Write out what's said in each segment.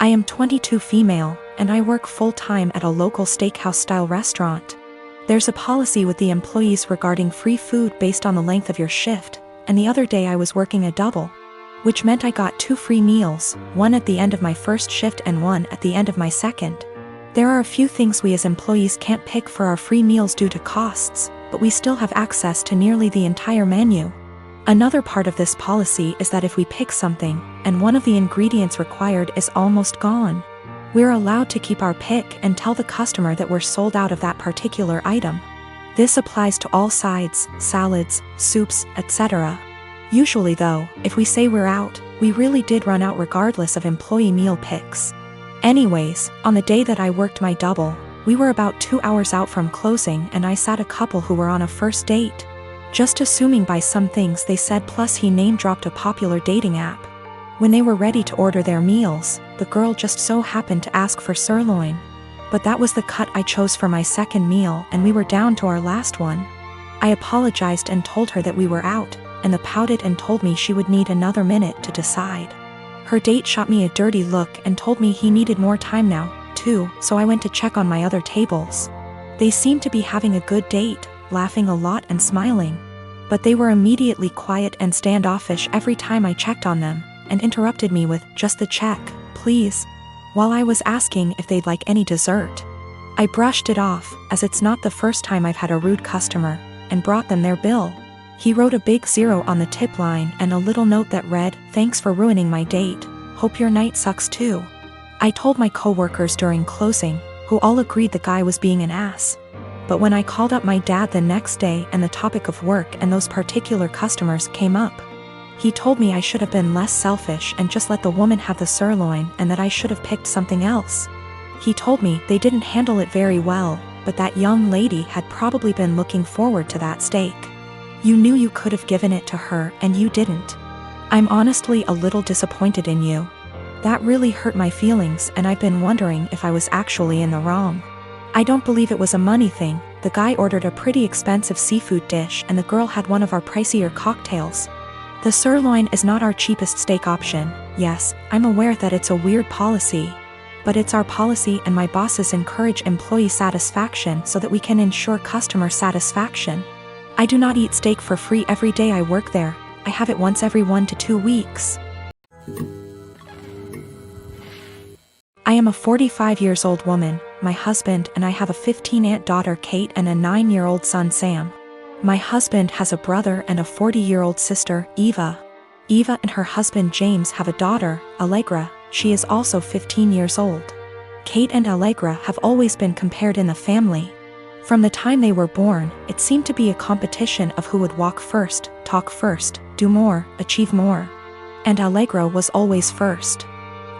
I am 22 female, and I work full-time at a local steakhouse-style restaurant. There's a policy with the employees regarding free food based on the length of your shift, and the other day I was working a double, which meant I got 2 free meals, one at the end of my first shift and one at the end of my second. There are a few things we as employees can't pick for our free meals due to costs, but we still have access to nearly the entire menu. Another part of this policy is that if we pick something, and one of the ingredients required is almost gone, we're allowed to keep our pick and tell the customer that we're sold out of that particular item. This applies to all sides, salads, soups, etc. Usually though, if we say we're out, we really did run out regardless of employee meal picks. Anyways, on the day that I worked my double, we were about 2 hours out from closing and I sat a couple who were on a first date. Just assuming by some things they said, plus he name-dropped a popular dating app. When they were ready to order their meals, the girl just so happened to ask for sirloin. But that was the cut I chose for my second meal and we were down to our last one. I apologized and told her that we were out, and the pouted and told me she would need another minute to decide. Her date shot me a dirty look and told me he needed more time now, too, so I went to check on my other tables. They seemed to be having a good date, laughing a lot and smiling. But they were immediately quiet and standoffish every time I checked on them, and interrupted me with, "Just the check, please," while I was asking if they'd like any dessert. I brushed it off, as it's not the first time I've had a rude customer, and brought them their bill. He wrote a big 0 on the tip line and a little note that read, "Thanks for ruining my date, hope your night sucks too." I told my coworkers during closing, who all agreed the guy was being an ass. But when I called up my dad the next day and the topic of work and those particular customers came up, he told me I should have been less selfish and just let the woman have the sirloin and that I should have picked something else. He told me they didn't handle it very well, but that young lady had probably been looking forward to that steak. You knew you could have given it to her and you didn't. I'm honestly a little disappointed in you. That really hurt my feelings and I've been wondering if I was actually in the wrong. I don't believe it was a money thing. The guy ordered a pretty expensive seafood dish and the girl had one of our pricier cocktails. The sirloin is not our cheapest steak option. Yes, I'm aware that it's a weird policy. But it's our policy and my bosses encourage employee satisfaction so that we can ensure customer satisfaction. I do not eat steak for free every day I work there. I have it once every 1 to 2 weeks. I am a 45 years old woman. My husband and I have a 15-aunt daughter Kate and a 9-year-old son Sam. My husband has a brother and a 40-year-old sister, Eva. Eva and her husband James have a daughter, Allegra. She is also 15 years old. Kate and Allegra have always been compared in the family. From the time they were born, it seemed to be a competition of who would walk first, talk first, do more, achieve more. And Allegra was always first.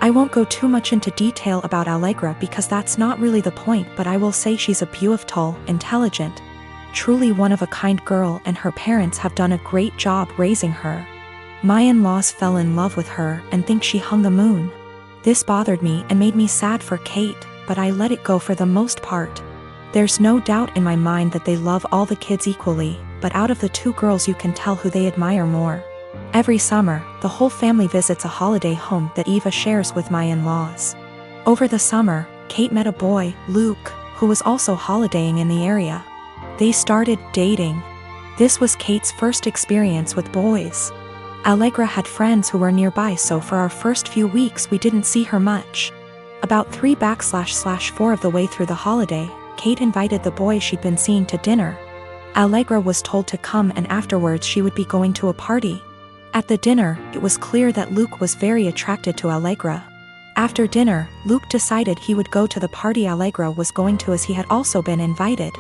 I won't go too much into detail about Allegra because that's not really the point, but I will say she's a beautiful, intelligent, truly one-of-a-kind girl and her parents have done a great job raising her. My in-laws fell in love with her and think she hung the moon. This bothered me and made me sad for Kate, but I let it go for the most part. There's no doubt in my mind that they love all the kids equally, but out of the 2 girls you can tell who they admire more. Every summer, the whole family visits a holiday home that Eva shares with my in-laws. Over the summer, Kate met a boy, Luke, who was also holidaying in the area. They started dating. This was Kate's first experience with boys. Allegra had friends who were nearby, so for our first few weeks we didn't see her much. About 3/4 of the way through the holiday, Kate invited the boy she'd been seeing to dinner. Allegra was told to come and afterwards she would be going to a party. At the dinner, it was clear that Luke was very attracted to Allegra. After dinner, Luke decided he would go to the party Allegra was going to as he had also been invited.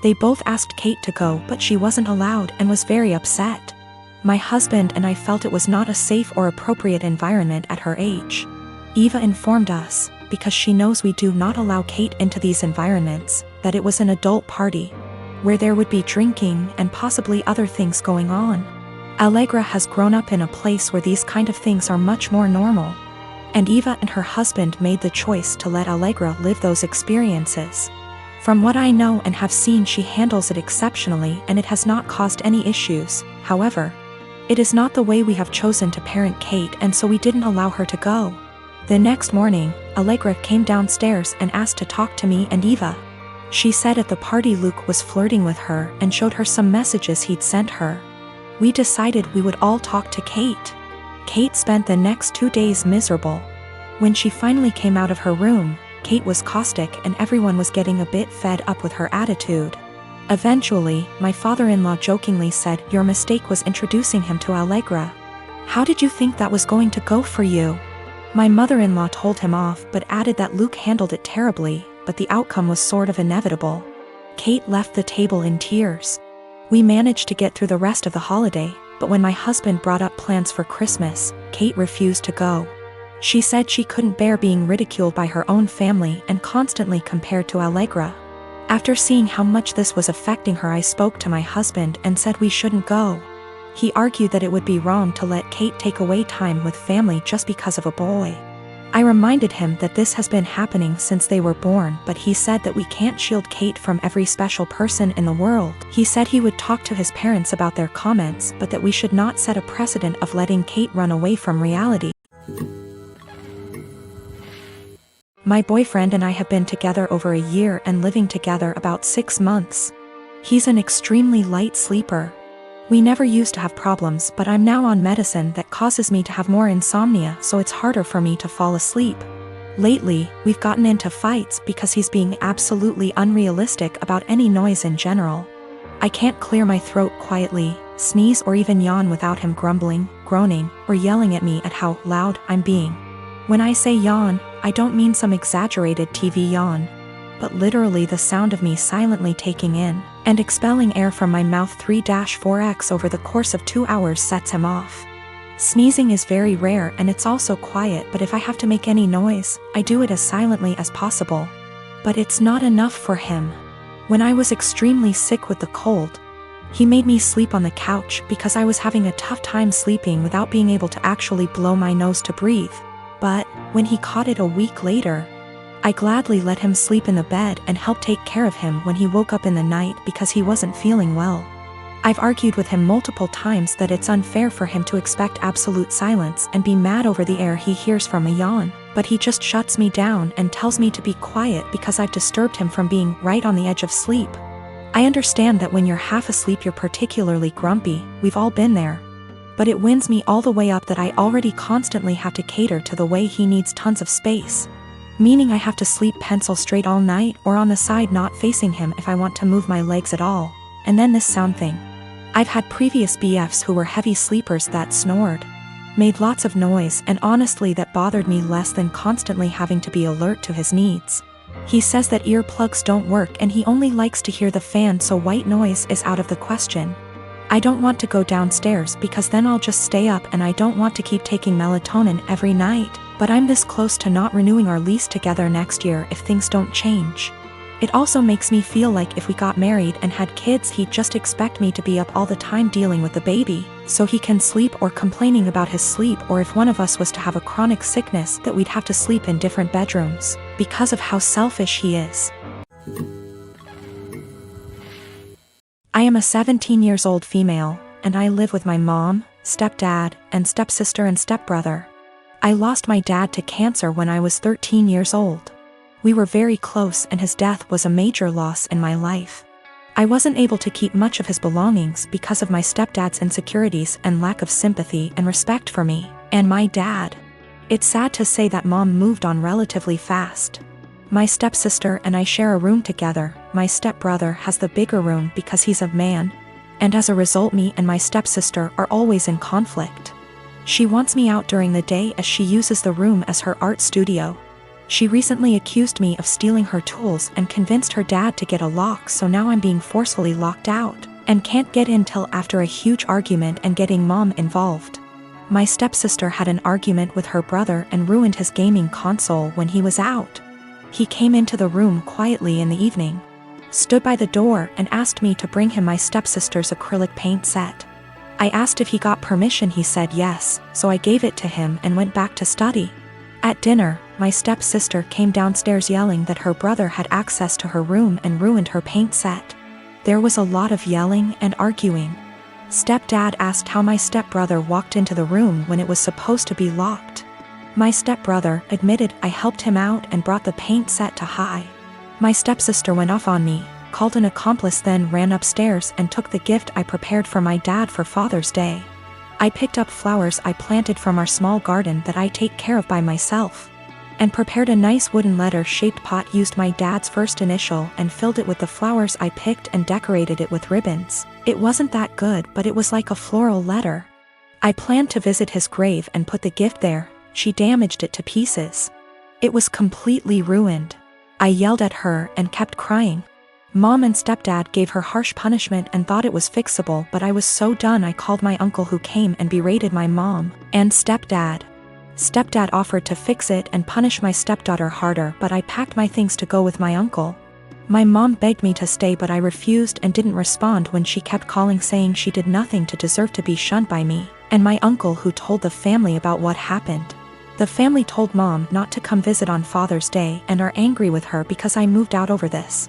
They both asked Kate to go, but she wasn't allowed and was very upset. My husband and I felt it was not a safe or appropriate environment at her age. Eva informed us, because she knows we do not allow Kate into these environments, that it was an adult party, where there would be drinking and possibly other things going on. Allegra has grown up in a place where these kind of things are much more normal. And Eva and her husband made the choice to let Allegra live those experiences. From what I know and have seen, she handles it exceptionally and it has not caused any issues. However, it is not the way we have chosen to parent Kate, and so we didn't allow her to go. The next morning, Allegra came downstairs and asked to talk to me and Eva. She said at the party Luke was flirting with her and showed her some messages he'd sent her. We decided we would all talk to Kate. Kate spent the next 2 days miserable. When she finally came out of her room, Kate was caustic and everyone was getting a bit fed up with her attitude. Eventually, my father-in-law jokingly said, "Your mistake was introducing him to Allegra. How did you think that was going to go for you?" My mother-in-law told him off but added that Luke handled it terribly, but the outcome was sort of inevitable. Kate left the table in tears. We managed to get through the rest of the holiday, but when my husband brought up plans for Christmas, Kate refused to go. She said she couldn't bear being ridiculed by her own family and constantly compared to Allegra. After seeing how much this was affecting her, I spoke to my husband and said we shouldn't go. He argued that it would be wrong to let Kate take away time with family just because of a boy. I reminded him that this has been happening since they were born, but he said that we can't shield Kate from every special person in the world. He said he would talk to his parents about their comments, but that we should not set a precedent of letting Kate run away from reality. My boyfriend and I have been together over a year and living together about 6 months. He's an extremely light sleeper. We never used to have problems, but I'm now on medicine that causes me to have more insomnia, so it's harder for me to fall asleep. Lately, we've gotten into fights because he's being absolutely unrealistic about any noise in general. I can't clear my throat quietly, sneeze or even yawn without him grumbling, groaning, or yelling at me at how loud I'm being. When I say yawn, I don't mean some exaggerated TV yawn, but literally the sound of me silently taking in and expelling air from my mouth 3-4x over the course of 2 hours sets him off. Sneezing is very rare and it's also quiet, but if I have to make any noise, I do it as silently as possible. But it's not enough for him. When I was extremely sick with the cold, he made me sleep on the couch because I was having a tough time sleeping without being able to actually blow my nose to breathe. But when he caught it a week later, I gladly let him sleep in the bed and helped take care of him when he woke up in the night because he wasn't feeling well. I've argued with him multiple times that it's unfair for him to expect absolute silence and be mad over the air he hears from a yawn, but he just shuts me down and tells me to be quiet because I've disturbed him from being right on the edge of sleep. I understand that when you're half asleep you're particularly grumpy, we've all been there. But it winds me all the way up that I already constantly have to cater to the way he needs tons of space. Meaning I have to sleep pencil straight all night or on the side not facing him if I want to move my legs at all. And then this sound thing. I've had previous BFs who were heavy sleepers that snored, made lots of noise, and honestly that bothered me less than constantly having to be alert to his needs. He says that earplugs don't work and he only likes to hear the fan, so white noise is out of the question. I don't want to go downstairs because then I'll just stay up, and I don't want to keep taking melatonin every night, but I'm this close to not renewing our lease together next year if things don't change. It also makes me feel like if we got married and had kids he'd just expect me to be up all the time dealing with the baby, so he can sleep, or complaining about his sleep, or if one of us was to have a chronic sickness that we'd have to sleep in different bedrooms, because of how selfish he is. I am a 17-year-old female, and I live with my mom, stepdad, and stepsister and stepbrother. I lost my dad to cancer when I was 13 years old. We were very close and his death was a major loss in my life. I wasn't able to keep much of his belongings because of my stepdad's insecurities and lack of sympathy and respect for me and my dad. It's sad to say that mom moved on relatively fast. My stepsister and I share a room together. My stepbrother has the bigger room because he's a man, and as a result me and my stepsister are always in conflict. She wants me out during the day as she uses the room as her art studio. She recently accused me of stealing her tools and convinced her dad to get a lock, so now I'm being forcefully locked out and can't get in till after a huge argument and getting mom involved. My stepsister had an argument with her brother and ruined his gaming console when he was out. He came into the room quietly in the evening, stood by the door and asked me to bring him my stepsister's acrylic paint set. I asked if he got permission. He said yes, so I gave it to him and went back to study. At dinner, my stepsister came downstairs yelling that her brother had access to her room and ruined her paint set. There was a lot of yelling and arguing. Stepdad asked how my stepbrother walked into the room when it was supposed to be locked. My stepbrother admitted I helped him out and brought the paint set to high. My stepsister went off on me, called an accomplice, then ran upstairs and took the gift I prepared for my dad for Father's Day. I picked up flowers I planted from our small garden that I take care of by myself, and prepared a nice wooden letter-shaped pot, used my dad's first initial and filled it with the flowers I picked and decorated it with ribbons. It wasn't that good, but it was like a floral letter. I planned to visit his grave and put the gift there. She damaged it to pieces. It was completely ruined. I yelled at her and kept crying. Mom and stepdad gave her harsh punishment and thought it was fixable, but I was so done I called my uncle, who came and berated my mom and stepdad. Stepdad offered to fix it and punish my stepdaughter harder, but I packed my things to go with my uncle. My mom begged me to stay, but I refused and didn't respond when she kept calling, saying she did nothing to deserve to be shunned by me and my uncle, who told the family about what happened. The family told Mom not to come visit on Father's Day and are angry with her because I moved out over this.